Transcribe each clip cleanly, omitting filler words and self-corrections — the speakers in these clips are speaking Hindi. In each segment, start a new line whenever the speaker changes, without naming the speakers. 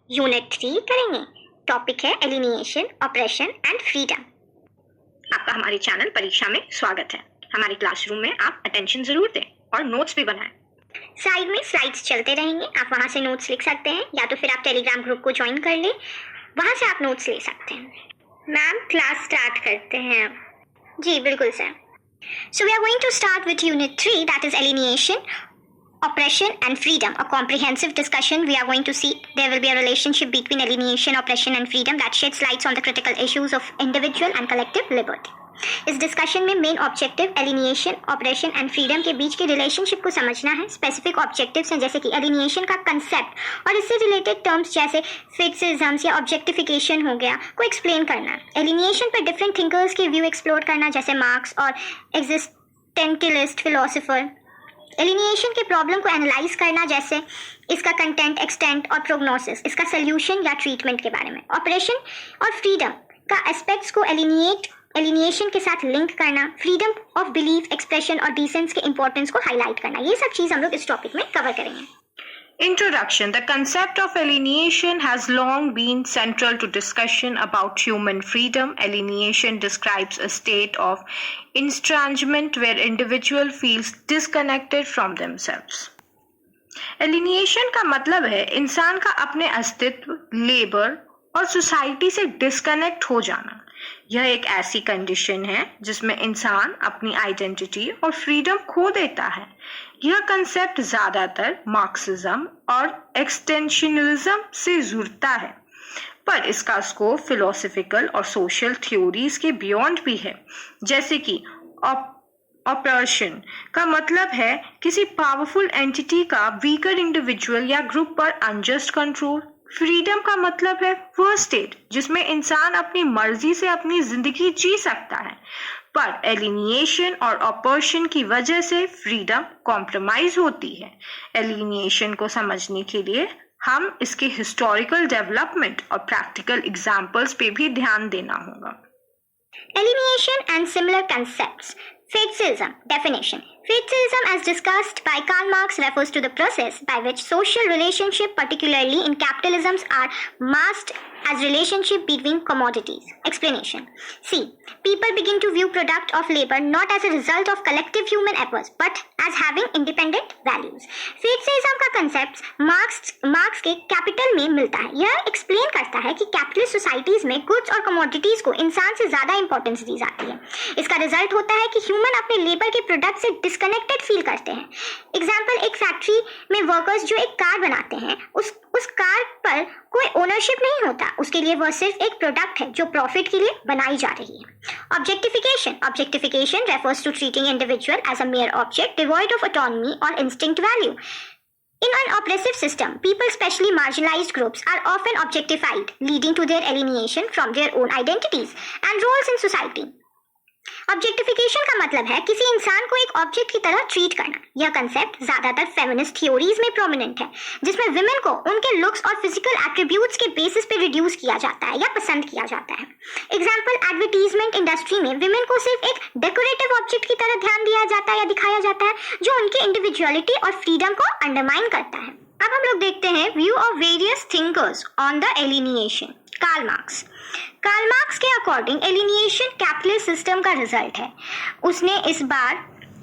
यूनिट 3 करेंगे। टॉपिक है एलिनिएशन, ऑपरेशन एंड फ्रीडम।
आपका हमारे चैनल परीक्षा में स्वागत है। हमारे क्लासरूम में आप अटेंशन जरूर दें और नोट्स भी बनाएं।
साइड में स्लाइड्स चलते रहेंगे, आप वहां से नोट्स लिख सकते हैं या तो फिर आप टेलीग्राम ग्रुप को ज्वाइन कर लें, वहां से आप नोट्स ले सकते हैं। मैम क्लास स्टार्ट करते हैं। जी बिल्कुल sir. So we are going to start with Unit 3, that is alienation, oppression and freedom. A comprehensive discussion. We are going to see there will be a relationship between alienation, oppression and freedom that sheds lights on the critical issues of individual and collective liberty. इस डिस्कशन में main objective alienation, operation and freedom के बीच के रिलेशनशिप को समझना है। स्पेसिफिक ऑब्जेक्टिव्स हैं जैसे कि एलिनिएशन का कंसेप्ट और इससे रिलेटेड टर्म्स जैसे फिक्सिज्म्स या ऑब्जेक्टिफिकेशन हो गया को एक्सप्लेन करना। एलिनिएशन पर डिफरेंट थिंकर्स के व्यू एक्सप्लोर करना जैसे मार्क्स और एग्जिस्टेंटलिस्ट फिलोसोफर। एलिनिएशन के प्रॉब्लम को एनालाइज करना जैसे इसका कंटेंट, एक्सटेंट और प्रोग्नोसिस, इसका सोल्यूशन या ट्रीटमेंट के बारे में। ऑपरेशन और फ्रीडम का एस्पेक्ट्स को एलिनिएशन के साथ लिंक करना, फ्रीडम ऑफ बिलीफ, एक्सप्रेशन और डिसेंस के इंपॉर्टेंस को हाईलाइट करना, ये सब चीज हम लोग इस टॉपिक में कवर करेंगे।
Introduction. The concept of alienation has long been central to discussion about human freedom. Alienation describes a state of estrangement where individual feels disconnected from themselves. Alienation का मतलब है इंसान का अपने अस्तित्व, लेबर और सोसाइटी से डिस्कनेक्ट हो जाना। यह एक ऐसी कंडीशन है जिसमें इंसान अपनी आइडेंटिटी और फ्रीडम खो देता है। यह कंसेप्ट ज्यादातर मार्क्सिज्म और एक्सटेंशनलिज्म से जुड़ता है, पर इसका स्कोप फिलोसफिकल और सोशल थ्योरीज के बियॉन्ड भी है। जैसे कि ऑपरेशन का मतलब है किसी पावरफुल एंटिटी का वीकर इंडिविजुअल या ग्रुप पर अनजस्ट कंट्रोल। फ्रीडम का मतलब है वह स्टेट जिसमें इंसान अपनी मर्जी से अपनी जिंदगी जी सकता है, पर एलिनिएशन और ऑपरेशन की वजह से फ्रीडम कॉम्प्रोमाइज होती है। एलिनिएशन को समझने के लिए हम इसके हिस्टोरिकल डेवलपमेंट और प्रैक्टिकल एग्जाम्पल्स पे भी ध्यान देना होगा।
Alienation and similar concepts. Fascism. Definition. Fascism, as discussed by Karl Marx, refers to the process by which social relationships, particularly in capitalism, are masked as relationship between commodities. Explanation. See, people begin to view product of labor not as a result of collective human efforts, but as having independent values. Fascism का concept मार्क्स के कैपिटल में मिलता है। यह एक्सप्लेन करता है कि कैपिटलिस्ट सोसाइटीज में गुड्स और कमोडिटीज को इंसान से ज्यादा इंपॉर्टेंस दी जाती है। इसका रिजल्ट होता है कि ह्यूमन अपने लेबर के प्रोडक्ट से डिस्कनेक्टेड फील करते हैं। एग्जाम्पल, एक फैक्ट्री में वर्कर्स जो एक कार बनाते हैं, उस कार पर कोई ओनरशिप नहीं होता, उसके लिए वह सिर्फ एक प्रोडक्ट है जो प्रॉफिट के लिए बनाई जा रही है। Objectification refers to treating individual as a mere object devoid of autonomy or instinct value. In an oppressive system, people, especially marginalized groups, are often objectified, leading to their alienation from their own identities and roles in society. Objectification का मतलब है किसी इंसान को एक ऑब्जेक्ट की तरह ट्रीट करना। यह कंसेप्ट ज्यादातर फेमिनिस्ट थ्योरीज में प्रोमिनेंट है, जिसमें विमेन को उनके लुक्स और फिजिकल एट्रीब्यूट्स के बेसिस पे रिड्यूस किया जाता है या पसंद किया जाता है। एग्जाम्पल, एडवर्टीजमेंट इंडस्ट्री में विमेन को सिर्फ एक डेकोरेटिव ऑब्जेक्ट की तरह ध्यान दिया जाता है या दिखाया जाता है, जो उनकी इंडिविजुअलिटी और फ्रीडम को अंडरमाइन करता है। अब हम लोग देखते हैं view of various thinkers on the alienation. Karl Marx के अकॉर्डिंग एलिनिएशन कैपिटलिस्ट सिस्टम का रिजल्ट है। उसने इस बार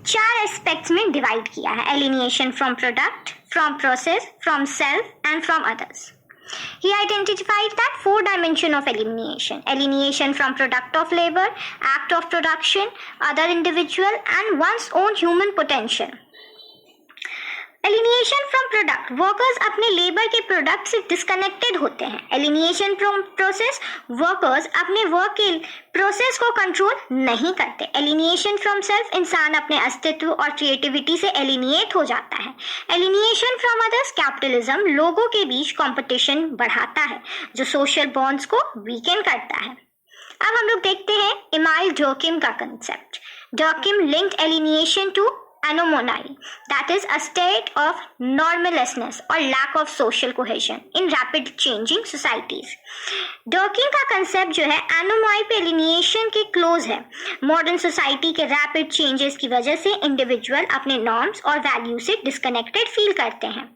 4 एस्पेक्ट्स में डिवाइड किया है: alienation from product, from process, from self and from others. He identified that 4 dimensions of alienation: alienation from product of labor, act of production, other individual and one's own human potential. Alienation from product, workers अपने लेबर के प्रोडक्ट से डिस्कनेक्टेड होते हैं। एलिनिएशन फ्रॉम प्रोसेस, वर्कर्स अपने वर्क के प्रोसेस को कंट्रोल नहीं करते। एलिनिएशन फ्रॉम सेल्फ, इंसान अपने अस्तित्व और क्रिएटिविटी से एलिनिएट हो जाता है। एलिनिएशन फ्रॉम अदर्स, कैपिटलिज्म लोगों के बीच कंपटीशन बढ़ाता है जो सोशल बॉन्ड्स को वीकेन करता है। अब हम लोग देखते हैं इमाइल डर्किम का concept. Durkheim linked alienation to anomony, that is a state of normlessness or lack of social cohesion in rapid changing societies. डर्किंग का कंसेप्ट जो है एनोमॉय पे एलिनिएशन के क्लोज है। मॉडर्न सोसाइटी के रैपिड चेंजेस की वजह से इंडिविजुअल अपने नॉर्म्स और वैल्यू से डिस्कनेक्टेड फील करते हैं।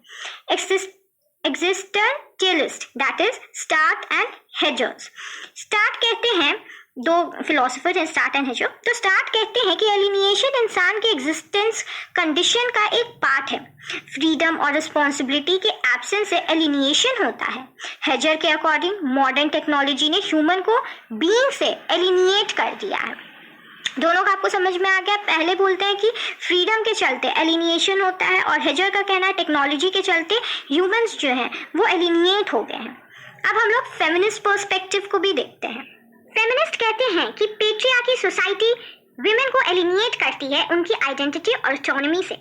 existentialist, that is Start and Hedges. Start कहते हैं, दो फिलोसोफर हैं स्टार्ट एंड हेजर. तो स्टार्ट कहते हैं कि एलिनिएशन इंसान के एग्जिस्टेंस कंडीशन का एक पार्ट है. फ्रीडम और रिस्पॉन्सिबिलिटी के एब्सेंस से एलिनिएशन होता है. हेजर के अकॉर्डिंग मॉडर्न टेक्नोलॉजी ने ह्यूमन को बीइंग से एलिनिएट कर दिया है. दोनों का आपको समझ में आ गया. पहले बोलते हैं कि फ्रीडम के चलते एलिनिएशन होता है और हेजर का कहना है टेक्नोलॉजी के चलते ह्यूमंस जो हैं वो एलिनिएट हो गए हैं. अब हम लोग फेमिनिस्ट पर्सपेक्टिव को भी देखते हैं. फेमिनिस्ट कहते हैं कि पेट्रियार्की सोसाइटी विमेन को एलिनिएट करती है उनकी आइडेंटिटी और ऑटोनॉमी से.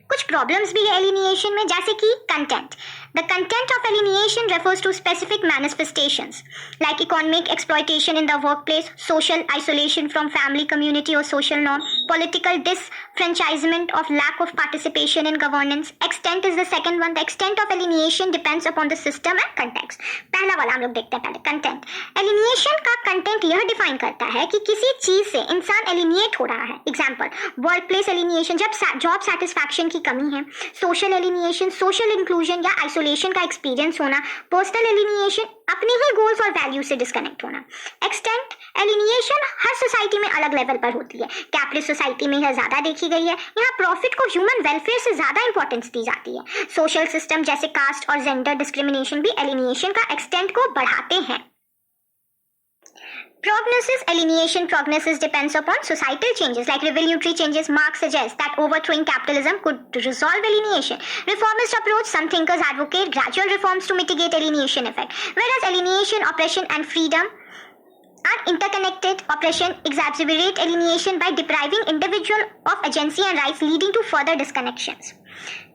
कुछ प्रॉब्लम्स भी है एलिनिएशन में, जैसे कि content. The content of alienation refers to specific manifestations like economic exploitation in the workplace, social isolation from family, community और social norm, political disenfranchisement of lack of participation in governance. Extent is the second one. The extent of alienation depends upon the system and context. पहला वाला हम लोग देखते हैं पहले, कंटेंट. एलिनिएशन का कंटेंट यह डिफाइन करता है कि किसी चीज से इंसान एलिनिएट हो रहा है. एग्जाम्पल, वर्क प्लेस एलिनिएशन जब जॉब सेटिस्फैक्शन की कमी है. सोशल एलिनिएशन सोशल इंक्लूजन या आइसोलेशन का एक्सपीरियंस होना. पर्सनल एलिनिएशन अपने ही गोल्स और वैल्यू से डिस्कनेक्ट होना. एक्सटेंट एलिनिएशन हर सोसाइटी में अलग लेवल पर होती है. कैपिटलिस्ट सोसाइटी में यह ज्यादा देखी गई है. यहाँ प्रॉफिट को ह्यूमन वेलफेयर से ज्यादा इंपॉर्टेंस दी जाती है. सोशल सिस्टम जैसे कास्ट और जेंडर डिस्क्रिमिनेशन भी एलिनिएशन का एक्सटेंट को बढ़ाते हैं. Prognosis, alienation prognosis depends upon societal changes like revolutionary changes. Marx suggests that overthrowing capitalism could resolve alienation. Reformist approach, some thinkers advocate gradual reforms to mitigate alienation effect. Whereas alienation, oppression and freedom are interconnected. Oppression exacerbate alienation by depriving individual of agency and rights, leading to further disconnections.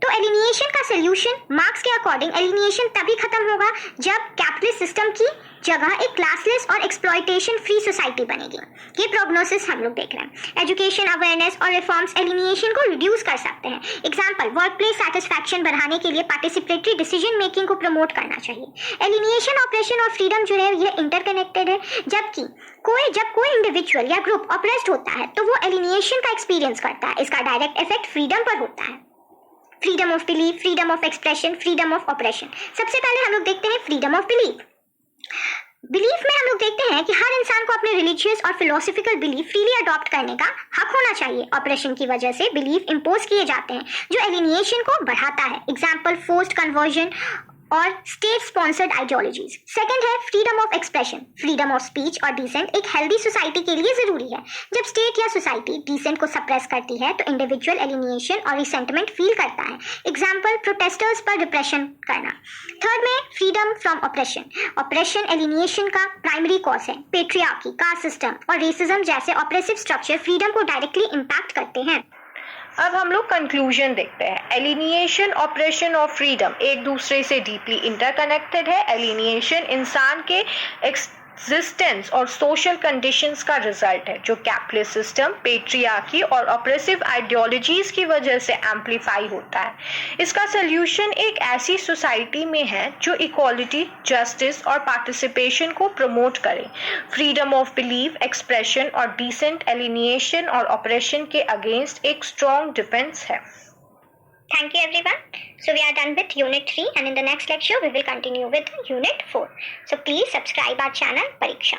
तो एलिनिएशन का सोल्यूशन मार्क्स के अकॉर्डिंग एलिनिएशन तभी खत्म होगा जब कैपिटलिस्ट सिस्टम की जगह एक क्लासलेस और एक्सप्लॉयटेशन फ्री सोसाइटी बनेगी. ये प्रोग्नोसिस हम लोग देख रहे हैं. एजुकेशन, अवेयरनेस और रिफॉर्म्स एलिनिएशन को रिड्यूस कर सकते हैं. एग्जाम्पल, वर्क प्लेस सेटिस्फैक्शन बढ़ाने के लिए पार्टिसिपेटरी डिसीजन मेकिंग को प्रमोट करना चाहिए. एलिनिएशन, ऑपरेशन और फ्रीडम जो है ये इंटरकनेक्टेड है. जबकि जब कोई इंडिविजुअल या ग्रुप ऑपरेस्ड होता है तो वो एलिनिएशन का एक्सपीरियंस करता है. इसका डायरेक्ट इफेक्ट फ्रीडम पर होता है. Freedom of belief, freedom of expression, freedom of operation. सबसे पहले हम लोग देखते हैं फ्रीडम ऑफ बिलीफ. बिलीफ में हम लोग देखते हैं कि हर इंसान को अपने रिलीजियस और फिलोसफिकल बिलीफ फ्रीली अडॉप्ट करने का हक होना चाहिए. ऑपरेशन की वजह से बिलीफ इंपोज किए जाते हैं जो एलिनिएशन को बढ़ाता है. एग्जाम्पल, फोर्स्ड कन्वर्जन और स्टेट स्पॉन्सर्ड आइडियोलॉजीज. सेकंड है freedom of expression. Freedom of speech और डिसेंट एक हेल्दी सोसाइटी के लिए जरूरी है. जब स्टेट या सोसाइटी डिसेंट को सप्रेस करती है तो इंडिविजुअल एलिनिएशन और रिसेंटमेंट फील करता है. एग्जाम्पल, प्रोटेस्टर्स पर रिप्रेशन करना. थर्ड में freedom from operation. Operation alienation का प्राइमरी कॉज है. पेट्रियार्की, कास्ट सिस्टम और रेसिज्म जैसे ऑपरेसिव स्ट्रक्चर फ्रीडम को डायरेक्टली इम्पैक्ट करते हैं.
अब हम लोग कंक्लूजन देखते हैं. एलिनिएशन, ऑपरेशन और फ्रीडम एक दूसरे से डीपली इंटरकनेक्टेड है. एलिनिएशन इंसान के एग्जिस्टेंस और सोशल कंडीशंस का रिजल्ट है जो कैपिटलिस्ट सिस्टम, पेट्रियार्की और ऑपरेसिव आइडियोलॉजीज की वजह से एम्पलीफाई होता है. इसका सोल्यूशन एक ऐसी सोसाइटी में है जो इक्वालिटी, जस्टिस और पार्टिसिपेशन को प्रमोट करे. फ्रीडम ऑफ बिलीफ, एक्सप्रेशन और डिसेंट एलिनिएशन और ऑपरेशन के अगेंस्ट एक स्ट्रॉन्ग डिफेंस है.
Thank you everyone. So we are done with Unit 3 and in the next lecture we will continue with Unit 4. So please subscribe our channel Pariksha.